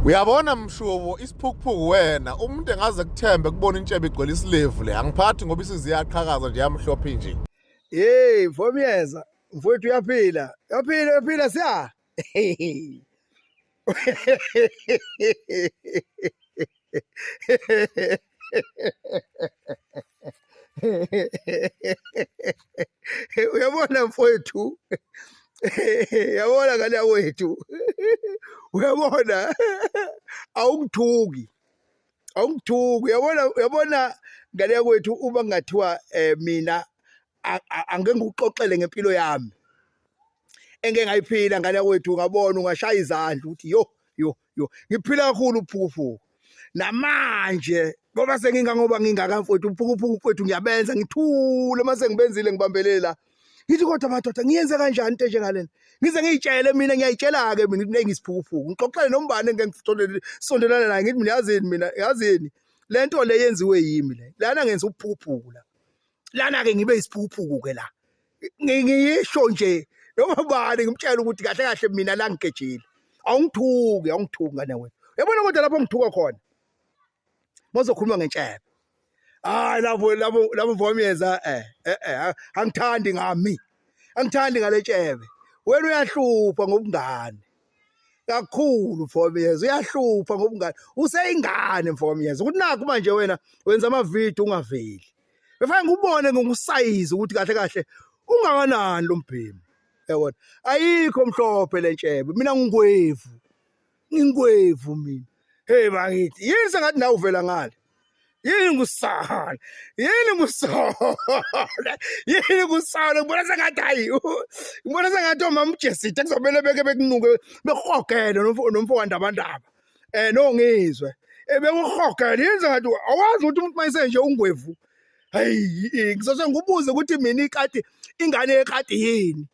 Uyabona mshubo isiphukuphuku wena umuntu engaze kuthembe kubona intshebe igcwele isilevu le angiphathi ngoba isiziyaqhakaza nje yamhlophe nje. Hey Vomyeza mfowethu uyaphila siya. Uyabona mfowethu yabona ngale yakwethu uyabona awungithuki uyabona ngale yakwethu uma ngathiwa mina angeke ngikuxoxele ngempilo yami engeke ngayiphila ngale yakwethu ngabona ungashaya izandla ukuthi yo ngiphila kakhulu uphukuphuku namanje ngoba ngoba ngingaka mfowethu uphukuphuku mfowethu ngiyabenza ngithule mase ngibenzile ngibambelela ngithi kodwa madoda ngiyenze kanjani into enjengalena ngize ngiyitshele mina ngiyayitshela ke mina ukuthi ngisiphukuphuku ngixoxele nombani engeke ngisondelane naye ngithi mina yazini lento le yenziwe yimi le lana ngenza uphukuphuku la lana ke ngibe isiphukuphuku ke la ngiyisho nje noma bani ngimtshela ukuthi kahle kahle mina la ngigejile awungithuki ngane wena uyabona kodwa lapho ngithuka khona mozokhuluma ngentshebe hayi lapho Vomyeza angithandi ngale tshebe wena uyahlupha ngobungane kakhulu Vomyeza uyahlupha ngobungane useyingane Vomyeza ukuthi nakho manje wena wenza amavidiyo ungaveli befike ngubone ngokusayiza ukuthi kahle kahle ungakanani lo mbhemu yabona ayikho mhlophe le ntshebe mina ngingwevu mina hey bakithi yini sengathi nawe uvela ngale yini ngusala ngibona sengathi hayi ngibona sengathi omama uJesita kuzomela bekunuke bekhogele nomfowabo ndabandaba nongizwe bekukhogele yini sengathi awazi ukuthi umuntu mayisenje ungwevu hayi ngizose ngubuze ukuthi mina ikati ingane ekati yini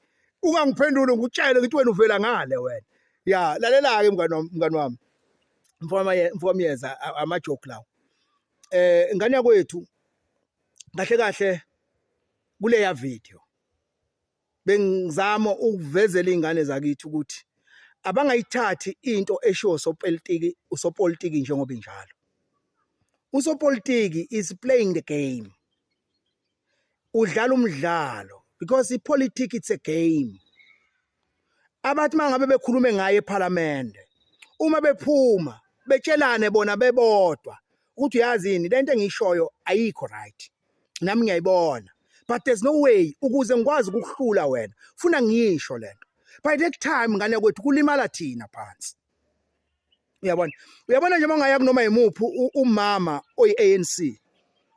ungangiphendula ngutshele ukuthi wena uvela ngale wena ya lalela ke mngani wami Vomyeza amajoke lawo ingane yakwethu kahle kahle kuleya video bengizama ukuvezela izingane zakithi ukuthi abangayithathi into eshiwo usopolitiki njengoba injalo usopolitiki is playing the game udlala umdlalo because ipolitiki it's a game abathi mangabe bekhulume ngaye eParliament uma bephuma betshelane bona bebodwa ukuthi yazini lento engiyishoyo ayikho right nami ngiyayibona but there's no way ukuze ngikwazi ukuhlula wena funa ngisho lento by that time ngane kwethu kulimala thina phansi uyabona nje mangaya kunoma yimuphi umama oyi-ANC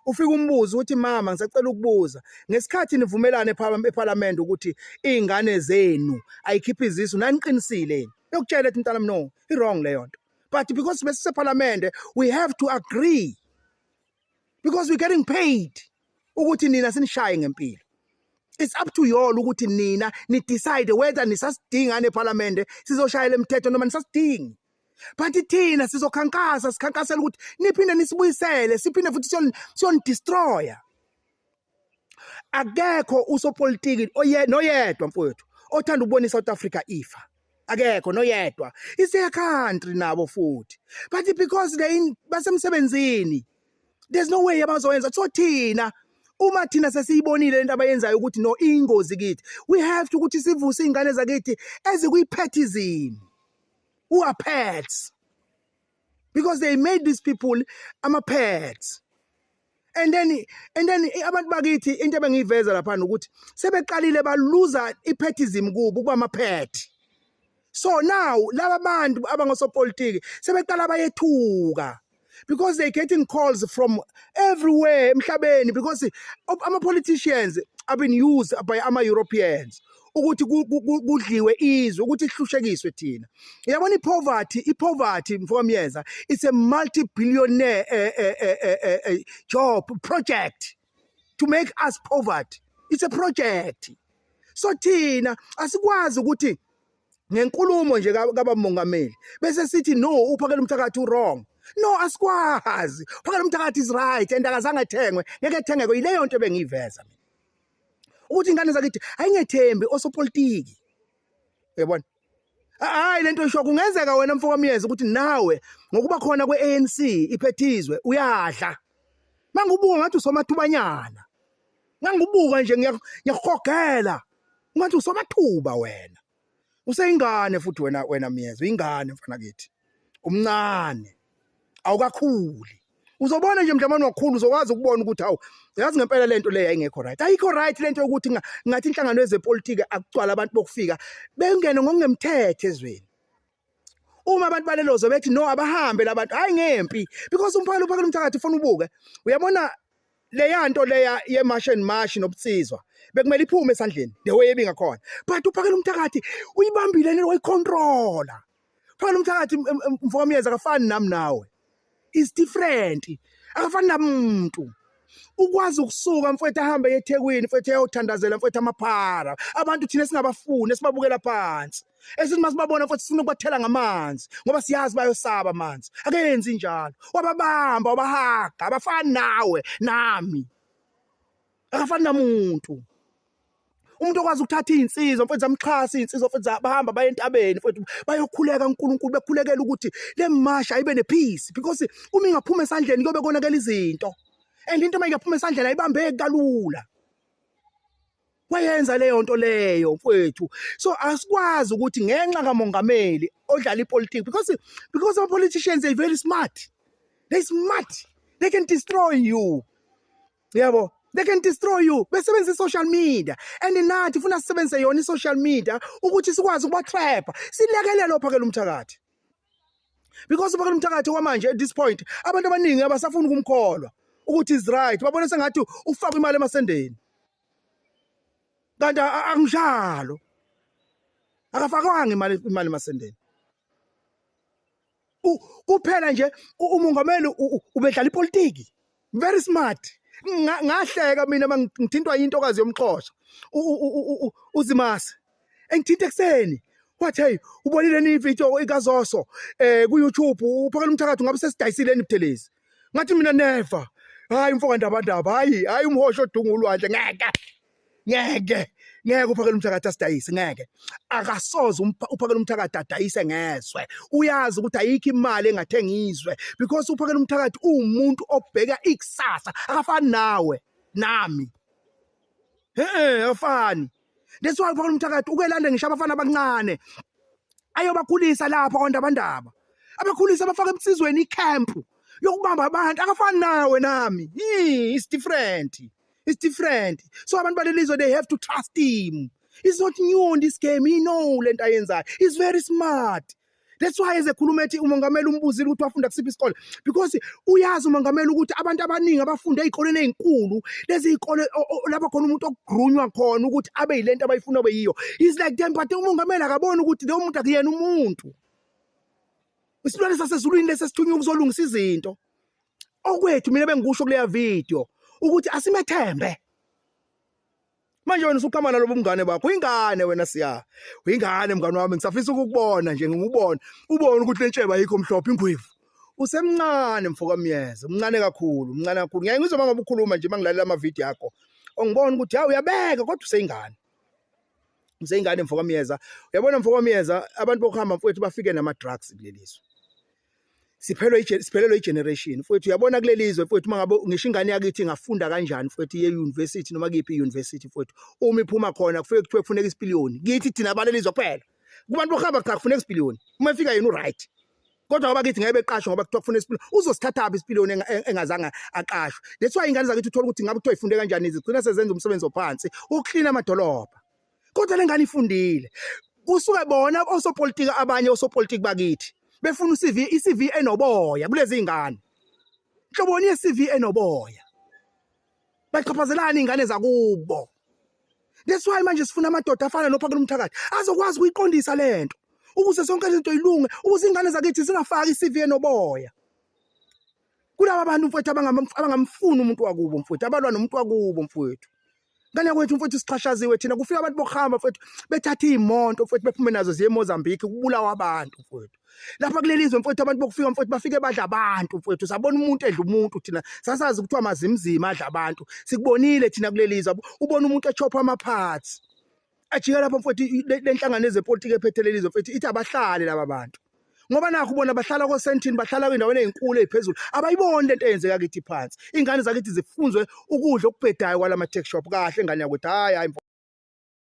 ufika umbuzo ukuthi mama ngisacela ukubuza ngesikhathi nivumelane eParliament ukuthi izingane zenu ayikhiphi izisu naniqinisile yokutshela ethi mntana no i-wrong leyo nto but because bese Parliament we have to agree because we're getting paid ukuthi nina sinishaye ngempilo it's up to you all ukuthi nina ni decide whether nisasidinga neParliament sizoshayela imithetho noma nisasidingi but thina sikhankasela ukuthi niphinde nisibuyisele siphinde futhi siyon destroyer akekho usopolitiki noyedwa mfowethu othanda ukubona iSouth Africa ifa akekho noyedwa ise country nabo futhi but because they basemsebenzini there's no way abazoyenza so thina uma thina sesiyibonile lento abayenzayo ukuthi no ingozi kithi we have to ukuthi sivuse izingane zakithi ezikuyipethism who are pets because they made these people pets and then abantu bakithi into ebengiyiveza lapha ukuthi sebeqalile baluza ipethism kubo kuba ama-pet. So now laba bantu abangosopolitiki sebeqala bayethuka because they're getting calls from everywhere emhlabeni because ama-politicians have been used by ama-Europeans ukuthi kudliwe izwe ukuthi ihlushekiswe thina. Yabona ipoverty Vomyeza it's a multi-billionaire job project to make us poverty. It's a project. So thina asikwazi ukuthi ngenkulumo nje kabamongameli bese sithi no uphakela umthakathi wrong. No, asikwazi. Uphakela umthakathi is right and akazange ethengwe. Ngeke ethengeke yileyo nto bengiyiveza mina. Ukuthi ingane zakithi ayingethembi osopolitiki. Uyabona? Hayi lento isho kungenzeka wena mfokamiyeza ukuthi nawe ngokuba khona kweANC iphethizwe uyadla. Mangubuka ngathi usomathubanyana. Ngangubuka nje ngiyahogela. Ngathi usomathuba wena. Useyingane futhi wena Miyeza, uyingane mfana kithi. Umncane. Awukakhuli. Uzobona nje mdlamane wakhulu uzokwazi ukubona ukuthi hawu yazi ngempela lento le ayingekho right. Ayikho right lento ukuthi ngathi inhlangano yezepolitiki akucwala abantu bokufika bengene ngokungemthetho ezweni. Uma abantu balelozo bethi no abahambe labantu hayi ngempi because umphakathi umthakathi ufuna ubuke. Uyabona leyanto leya yemarch and march nobutsizwa bekumele iphume esandleni the way ebingakhona. But uphakela umthakathi uyibambile lento wayicontrola. Phakathi umthakathi mfokamiyeza akafani nami nawe. Is different. Akafani namuntu. Ukwazi ukusuka mfowethu ahambe eThekwini mfowethu ayothandazela mfowethu amaphara. Abantu thina singabafuni esibabukela phansi. Esithi masibabona mfowethu sifuna ukubathela ngamanzi ngoba siyazi bayosaba amanzi. Akenzi njalo. Wababamba wabahaga abafani nawe nami. Akafani namuntu. Umuntu okwazi ukuthatha insizwa mfowethu amxhasa insizwa mfowethu bahamba baye entabeni mfowethu bayokhuleka uNkulunkulu bekhulekela ukuthi le march ayibe nepeace because uma ingaphuma esandleni kuyobe konakela izinto and into mayingaphuma esandleni ayibambeki kalula. Wayenza leyo nto leyo mfowethu. So asikwazi ukuthi ngenxa kamongameli odlala ipolitiki because our politicians are very smart. They smart. They can destroy you. Yabo. They can destroy you. Besebenzisa social media. And nathi ufuna sisebenzise yona social media ukuthi sikwazi ukuba trap. Silekelele uphakela umthakathi. Because uphakela umthakathi kwamanje at this point abantu abaningi abasafuna ukumkholwa ukuthi is right. Babona sengathi ufaka imali emasendeni. Kanti angjalo. Akafakwanga imali emasendeni. Kuphela nje umongameli ubedlala ipolitiki. Very smart. Ngahleka mina mangithintwa intokazi yomxhosa uzimasa engithinta ekseni wathi hey ubonile ni video ikaZoso ku YouTube uphakela umthakathi ngabe sesidayisile nibuthelezi ngathi mina never hayi mfoka ndabandaba hayi umhosho odunga ulwandle ngeke uphakela umthakathi asidayise ngeke akasoze uphakela umthakathi adayise ngeswe uyazi ukuthi ayikho imali engathengizwe because uphakela umthakathi umuntu obheka ikusasa akafani nawe nami afani. That's why uphakela umthakathi ukwelanda ngisho abafana abancane ayobakhulisa lapha kwandabandaba abakhulisa abafaka ebusizweni icamp yokubamba abantu akafani nawe nami. It's different. It's different. So abantu balelizwe they have to trust him. He's not new on this game. He know lento ayenzayo. He's very smart. That's why ezekhuluma ethi umongameli umbuzile ukuthi wafunda kusiphi isikole because uyazi umongameli ukuthi abantu abaningi abafunda ezikoleni ezinkulu lezi izikole lapha khona umuntu ogrunywa khona ukuthi abe yilento abayifuna beyiyo. He's like them but umongameli akabona ukuthi lo muntu akuyena umuntu. Isilwane sasezulwini lesesithunywa ukuzolungisa izinto. Okwethu mina bengikusho kuleya video ukuthi asimethembe. Manje wena usuqhama nalobo mngane bakho ingane wena siya uyingane mngane wami ngisafisa ukukubona nje ngikubona ubone ukuthi lentsheba ayikho mhlophe ingwevu usemncane mfokamiyeza umncane kakhulu ngeke ngizoba ngoba ukukhuluma nje mangilalela ama video yakho ongibona ukuthi hawu uyabeka kodwa useyingane mfokamiyeza. Uyabona mfokamiyeza abantu bokuhamba mfowethu bafike nama drugs kulelizwe siphelelwe igeneration mfowethu. Uyabona kulelizwe mfowethu mangabe ngisho ingane yakithi ingafunda kanjani mfowethu ye university noma kephi university mfowethu uma iphuma khona kufike kuthiwe kufuneka isipiliyoni kithi thina abalelizwe kuphela kubantu bokuhamba cha kufuneka isipiliyoni uma efika yena right kodwa ngoba kithi ngeke beqashwe ngoba kuthiwa kufuneka isipiliyoni uzosithatha aphi isipiliyoni engazange aqashwe. That's why ingane zakithi uthola ukuthi ngabe kuthiwa ifunde kanjani izigcina sezenza umsebenzi ophansi ukuklina amadolobha kodwa lengane ifundile kusuke bona osopolitika abanye osopolitiki bakithi befuna iCV enoboya kulezi ingane. Nhloboni yeCV enoboya. Baqhaphazelana ingane zakubo. That's why manje sifuna amadoda afana nophakela umthakathi azokwazi ukuyiqondisa lento. Ukuze sonke izinto yilunge, ukuze ingane zakithi zingafaki iCV enoboya. Kulaba bantu mfowethu abangamfuni umuntu wakubo mfowethu, abalwa nomuntu wakubo mfowethu. Ngane kwethu mfowethu sichashaziwe thina kufika abantu bokuhamba mfowethu bethatha iy'moto mfowethu bephume nazo ziye eMozambique kubulawa abantu mfowethu. Lapha kulelizwe mfowethu abantu bokufika mfowethu bafike badla abantu mfowethu sabona umuntu edla umuntu thina sasazi kuthiwa amazimzima adla abantu sikubonile thina kulelizwe ubona umuntu echopha ama-parts ajika lapha mfowethu lenhlangano ezepolitiki ephethe lelizwe mfowethu ithi abahlale laba bantu ngoba nakho bona bahlala kosentini bahlala kwindaweni ezinkulu eziphezulu abayiboni lento eyenzeka kithi phansi ingane zakithi zifunzwe ukudla okubhedayo kwala ma-tech shop kahle ngane yakwethu hayi